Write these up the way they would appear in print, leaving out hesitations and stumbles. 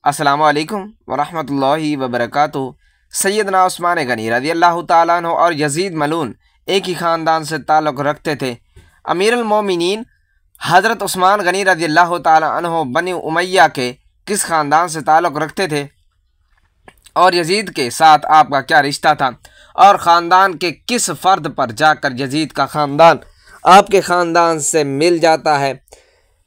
السلام علیکم ورحمۃ اللہ وبرکاتہ۔ سیدنا عثمان غنی رضی اللہ تعالیٰ عنہ اور یزید ملعون ایک ہی خاندان سے تعلق رکھتے تھے۔ امیر المومنین حضرت عثمان غنی رضی اللہ تعالیٰ عنہ بنی امیہ کے کس خاندان سے تعلق رکھتے تھے اور یزید کے ساتھ آپ کا کیا رشتہ تھا، اور خاندان کے کس فرد پر جا کر یزید کا خاندان آپ کے خاندان سے مل جاتا ہے۔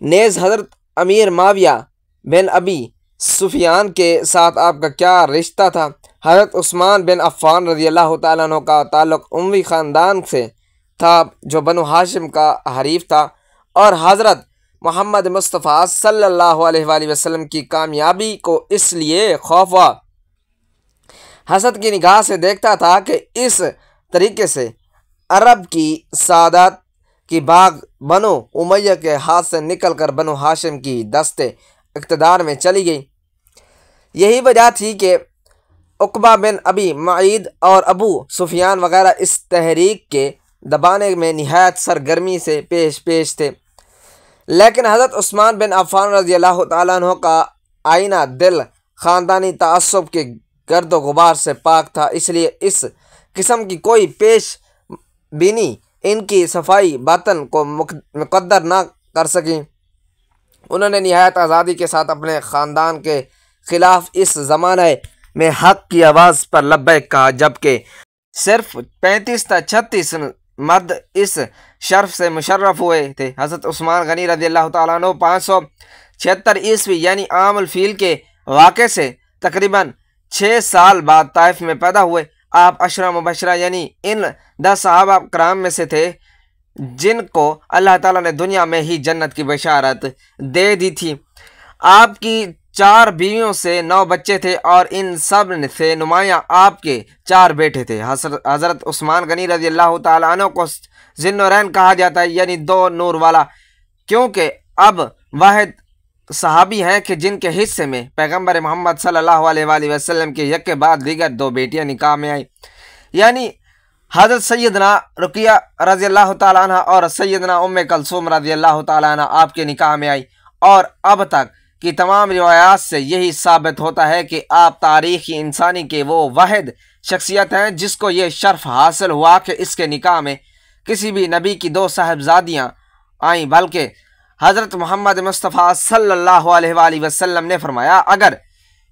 نیز حضرت امیر معاویہ بن ابی سفیان کے ساتھ آپ کا کیا رشتہ تھا۔ حضرت عثمان بن عفان رضی اللہ تعالیٰ عنہ کا تعلق اموی خاندان سے تھا جو بنو ہاشم کا حریف تھا، اور حضرت محمد مصطفیٰ صلی اللہ علیہ وآلہ وسلم کی کامیابی کو اس لیے خوف و حسد کی نگاہ سے دیکھتا تھا کہ اس طریقے سے عرب کی سعادت کی باغ بنو امیہ کے ہاتھ سے نکل کر بنو ہاشم کی دست اقتدار میں چلی گئی۔ یہی وجہ تھی کہ عقبہ بن ابی معید اور ابو سفیان وغیرہ اس تحریک کے دبانے میں نہایت سرگرمی سے پیش تھے، لیکن حضرت عثمان بن عفان رضی اللہ تعالیٰ عنہ کا آئینہ دل خاندانی تعصب کے گرد و غبار سے پاک تھا، اس لیے اس قسم کی کوئی پیش بینی ان کی صفائی باطن کو مقدر نہ کر سکی۔ انہوں نے نہایت آزادی کے ساتھ اپنے خاندان کے خلاف اس زمانے میں حق کی آواز پر لبیک کہا، جبکہ صرف 35 تا 36 مرد اس شرف سے مشرف ہوئے تھے۔ حضرت عثمان غنی رضی اللہ تعالیٰ عنہ 576 عیسوی یعنی عام الفیل کے واقعے سے تقریباً 6 سال بعد طائف میں پیدا ہوئے۔ آپ عشرہ مبشرہ یعنی ان 10 صحابہ کرام میں سے تھے جن کو اللہ تعالیٰ نے دنیا میں ہی جنت کی بشارت دے دی تھی۔ آپ کی 4 بیویوں سے 9 بچے تھے اور ان سب سے نمایاں آپ کے 4 بیٹے تھے۔ حضرت عثمان غنی رضی اللہ تعالیٰ عنہ کو ذی النورین کہا جاتا ہے، یعنی 2 نور والا، کیونکہ اب واحد صحابی ہیں کہ جن کے حصے میں پیغمبر محمد صلی اللہ علیہ وآلہ وسلم کے یک کے بعد دیگر 2 بیٹیاں نکاح میں آئیں، یعنی حضرت سیدنا رقیہ رضی اللہ تعالیٰ عنہ اور سیدنا ام کلثوم رضی اللہ تعالیٰ عنہ آپ کے نکاح میں آئی۔ اور اب تک کی تمام روایات سے یہی ثابت ہوتا ہے کہ آپ تاریخی انسانی کے وہ واحد شخصیت ہیں جس کو یہ شرف حاصل ہوا کہ اس کے نکاح میں کسی بھی نبی کی 2 صاحبزادیاں آئیں، بلکہ حضرت محمد مصطفیٰ صلی اللہ علیہ وآلہ وسلم نے فرمایا، اگر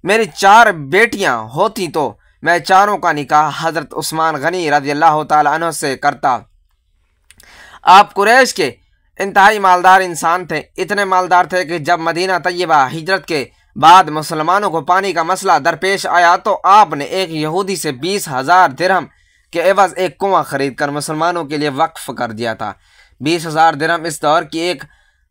میری 4 بیٹیاں ہوتی تو میں چاروں کا نکاح حضرت عثمان غنی رضی اللہ تعالیٰ عنہ سے کرتا۔ آپ قریش کے انتہائی مالدار انسان تھے، اتنے مالدار تھے کہ جب مدینہ طیبہ ہجرت کے بعد مسلمانوں کو پانی کا مسئلہ درپیش آیا تو آپ نے ایک یہودی سے 20,000 درہم کے عوض ایک کنواں خرید کر مسلمانوں کے لیے وقف کر دیا تھا۔ 20,000 درہم اس دور کی ایک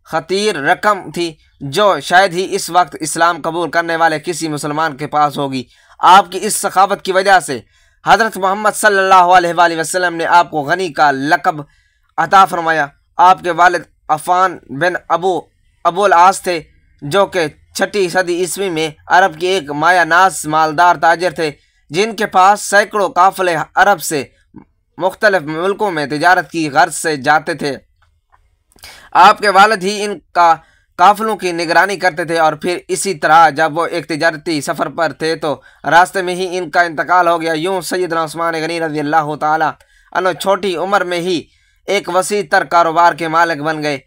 خطیر رقم تھی جو شاید ہی اس وقت اسلام قبول کرنے والے کسی مسلمان کے پاس ہوگی۔ آپ کی اس سخاوت کی وجہ سے حضرت محمد صلی اللہ علیہ وآلہ وسلم نے آپ کو غنی کا لقب عطا فرمایا۔ آپ کے والد عفان بن ابو العاص تھے جو کہ 6 صدی عیسوی میں عرب کی ایک مایہ ناز مالدار تاجر تھے جن کے پاس سینکڑوں قافلے عرب سے مختلف ملکوں میں تجارت کی غرض سے جاتے تھے۔ آپ کے والد ہی ان کا قافلوں کی نگرانی کرتے تھے، اور پھر اسی طرح جب وہ ایک تجارتی سفر پر تھے تو راستے میں ہی ان کا انتقال ہو گیا۔ یوں سیدنا عثمان غنی رضی اللہ تعالیٰ عنہ چھوٹی عمر میں ہی ایک وسیع تر کاروبار کے مالک بن گئے۔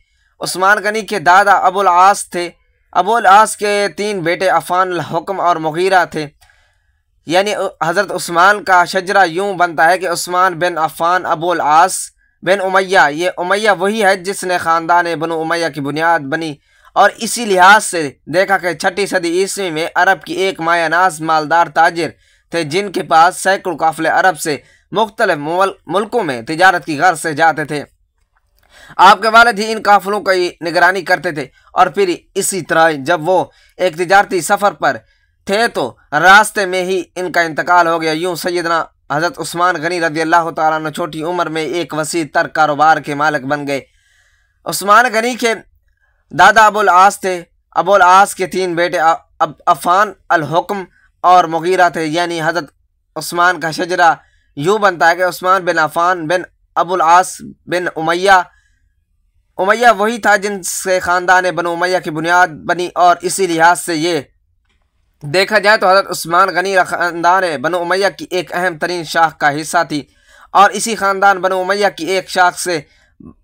عثمان غنی کے دادا ابو العاص تھے۔ ابو العاص کے 3 بیٹے عفان، الحکم اور مغیرہ تھے، یعنی حضرت عثمان کا شجرہ یوں بنتا ہے کہ عثمان بن عفان، ابو العاص بن امیہ۔ یہ امیہ وہی ہے جس نے خاندان بنو امیہ کی بنیاد بنی، اور اسی لحاظ سے دیکھا کہ 6 صدی عیسوی میں عرب کی ایک مایہ ناز مالدار تاجر تھے جن کے پاس سینکڑوں قافلے عرب سے مختلف ملکوں میں تجارت کی غرض سے جاتے تھے۔ آپ کے والد ہی ان قافلوں کی نگرانی کرتے تھے، اور پھر اسی طرح جب وہ ایک تجارتی سفر پر تھے تو راستے میں ہی ان کا انتقال ہو گیا۔ یوں سیدنا حضرت عثمان غنی رضی اللہ تعالیٰ عنہ چھوٹی عمر میں ایک وسیع تر کاروبار کے مالک بن گئے۔ عثمان غنی کے دادا ابو العاص تھے۔ ابو العاص کے 3 بیٹے عفان، الحکم اور مغیرہ تھے، یعنی حضرت عثمان کا شجرہ یوں بنتا ہے کہ عثمان بن عفان بن ابو العاص بن امیہ۔ امیہ وہی تھا جن سے خاندان بنو امیہ کی بنیاد بنی، اور اسی لحاظ سے یہ دیکھا جائے تو حضرت عثمان غنی خاندان بنو امیہ کی ایک اہم ترین شاخ کا حصہ تھی، اور اسی خاندان بنو امیہ کی ایک شاخ سے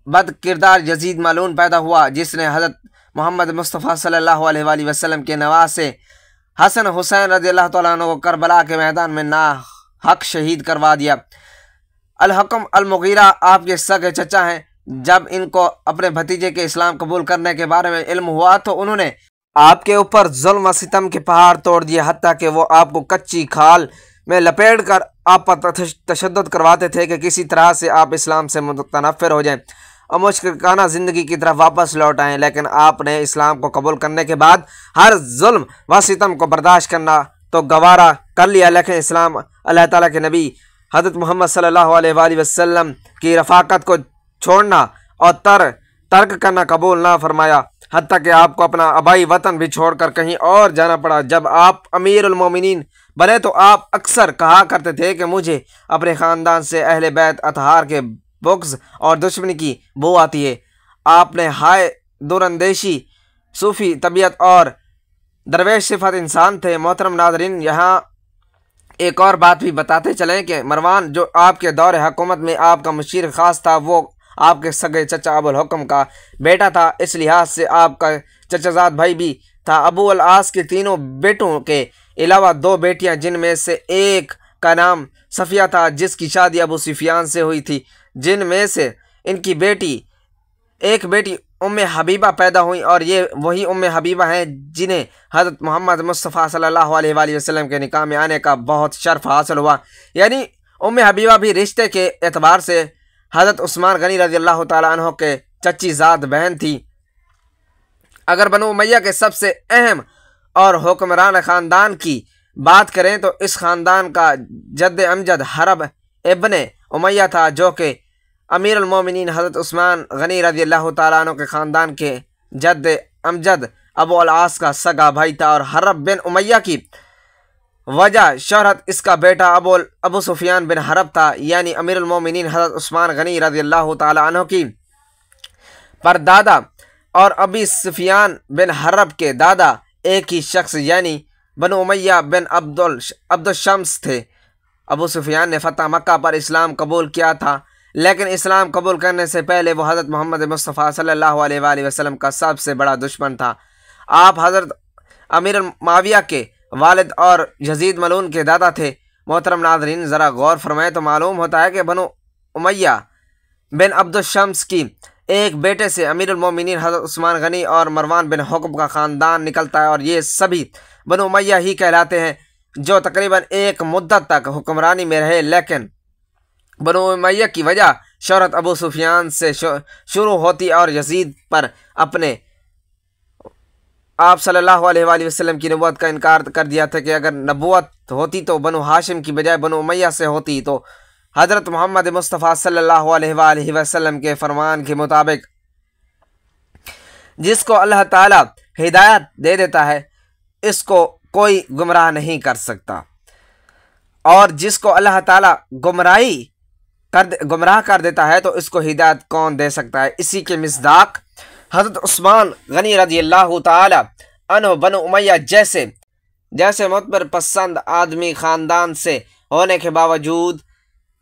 بد کردار یزید ملعون پیدا ہوا، جس نے حضرت محمد مصطفیٰ صلی اللہ علیہ وآلہ وسلم کے نواسے حسن حسین رضی اللہ تعالیٰ عنہ کو کربلا کے میدان میں ناحق شہید کروا دیا۔ الحکم المغیرہ آپ کے سگے چچا ہیں۔ جب ان کو اپنے بھتیجے کے اسلام قبول کرنے کے بارے میں علم ہوا تو انہوں نے آپ کے اوپر ظلم و ستم کے پہاڑ توڑ دیے، حتیٰ کہ وہ آپ کو کچی کھال میں لپیٹ کر آپ پر تشدد کرواتے تھے کہ کسی طرح سے آپ اسلام سے متنفر ہو جائیں اور مشرکانہ زندگی کی طرف واپس لوٹ آئیں۔ لیکن آپ نے اسلام کو قبول کرنے کے بعد ہر ظلم و ستم کو برداشت کرنا تو گوارا کر لیا، لیکن اسلام اللہ تعالیٰ کے نبی حضرت محمد صلی اللہ علیہ وآلہ وسلم کی رفاقت کو چھوڑنا اور ترک کرنا قبول نہ فرمایا، حتیٰ کہ آپ کو اپنا آبائی وطن بھی چھوڑ کر کہیں اور جانا پڑا۔ جب آپ امیر المومنین بنے تو آپ اکثر کہا کرتے تھے کہ مجھے اپنے خاندان سے اہل بیت اطہار کے بغض اور دشمنی کی بو آتی ہے۔ آپ نے ہائے دوراندیشی، صوفی طبیعت اور درویش صفت انسان تھے۔ محترم ناظرین، یہاں ایک اور بات بھی بتاتے چلیں کہ مروان جو آپ کے دور حکومت میں آپ کا مشیر خاص تھا، وہ آپ کے سگے چچا ابو الحکم کا بیٹا تھا۔ اس لحاظ سے آپ کا چچا زاد بھائی بھی تھا۔ ابو العاص کے تینوں بیٹوں کے علاوہ دو بیٹیاں، جن میں سے ایک کا نام صفیہ تھا جس کی شادی ابو سفیان سے ہوئی تھی، جن میں سے ان کی ایک بیٹی ام حبیبہ پیدا ہوئی، اور یہ وہی ام حبیبہ ہیں جنہیں حضرت محمد مصطفیٰ صلی اللہ علیہ وآلہ وسلم کے نکاح میں آنے کا بہت شرف حاصل ہوا۔ یعنی ام حبیبہ بھی رشتے کے اعتبار سے حضرت عثمان غنی رضی اللہ تعالیٰ عنہ کے چچی زاد بہن تھی۔ اگر بنو امیہ کے سب سے اہم اور حکمران خاندان کی بات کریں تو اس خاندان کا جد امجد حرب ابن امیہ تھا، جو کہ امیر المومنین حضرت عثمان غنی رضی اللہ تعالیٰ عنہ کے خاندان کے جد امجد ابو العاص کا سگا بھائی تھا، اور حرب بن امیہ کی وجہ شہرت اس کا بیٹا ابو سفیان بن حرب تھا۔ یعنی امیر المومنین حضرت عثمان غنی رضی اللہ تعالیٰ عنہ کی پردادا اور ابی سفیان بن حرب کے دادا ایک ہی شخص یعنی بنو امیہ بن عبد الشمس تھے۔ ابو سفیان نے فتح مکہ پر اسلام قبول کیا تھا، لیکن اسلام قبول کرنے سے پہلے وہ حضرت محمد مصطفیٰ صلی اللہ علیہ وآلہ وسلم کا سب سے بڑا دشمن تھا۔ آپ حضرت امیر معاویہ کے والد اور یزید ملعون کے دادا تھے۔ محترم ناظرین، ذرا غور فرمائیں تو معلوم ہوتا ہے کہ بنو امیہ بن عبد الشمس کی ایک بیٹے سے امیر المومنین حضرت عثمان غنی اور مروان بن حکم کا خاندان نکلتا ہے، اور یہ سبھی بنو امیہ ہی کہلاتے ہیں، جو تقریباً ایک مدت تک حکمرانی میں رہے۔ لیکن بنو امیہ کی وجہ شہرت ابو سفیان سے شروع ہوتی اور یزید پر اپنے آپ صلی اللہ علیہ وآلہ وسلم کی نبوت کا انکار کر دیا تھا کہ اگر نبوت ہوتی تو بنو ہاشم کی بجائے بنو امیہ سے ہوتی، تو حضرت محمد مصطفیٰ صلی اللہ علیہ وآلہ وسلم کے فرمان کے مطابق جس کو اللہ تعالیٰ ہدایت دے دیتا ہے اس کو کوئی گمراہ نہیں کر سکتا، اور جس کو اللہ تعالیٰ گمراہ کر دیتا ہے تو اس کو ہدایت کون دے سکتا ہے۔ اسی کے مصداق حضرت عثمان غنی رضی اللہ تعالی عنہ بنو امیہ جیسے متبر پسند آدمی خاندان سے ہونے کے باوجود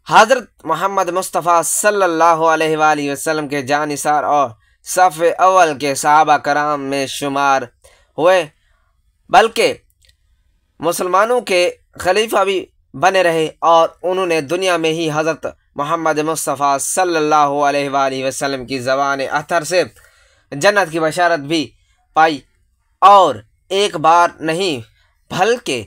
حضرت محمد مصطفیٰ صلی اللہ علیہ وآلہ وسلم کے جانثار اور صف اول کے صحابہ کرام میں شمار ہوئے، بلکہ مسلمانوں کے خلیفہ بھی بنے رہے، اور انہوں نے دنیا میں ہی حضرت محمد مصطفیٰ صلی اللہ علیہ وآلہ وسلم کی زبان اطہر سے جنت کی بشارت بھی پائی، اور ایک بار نہیں بلکہ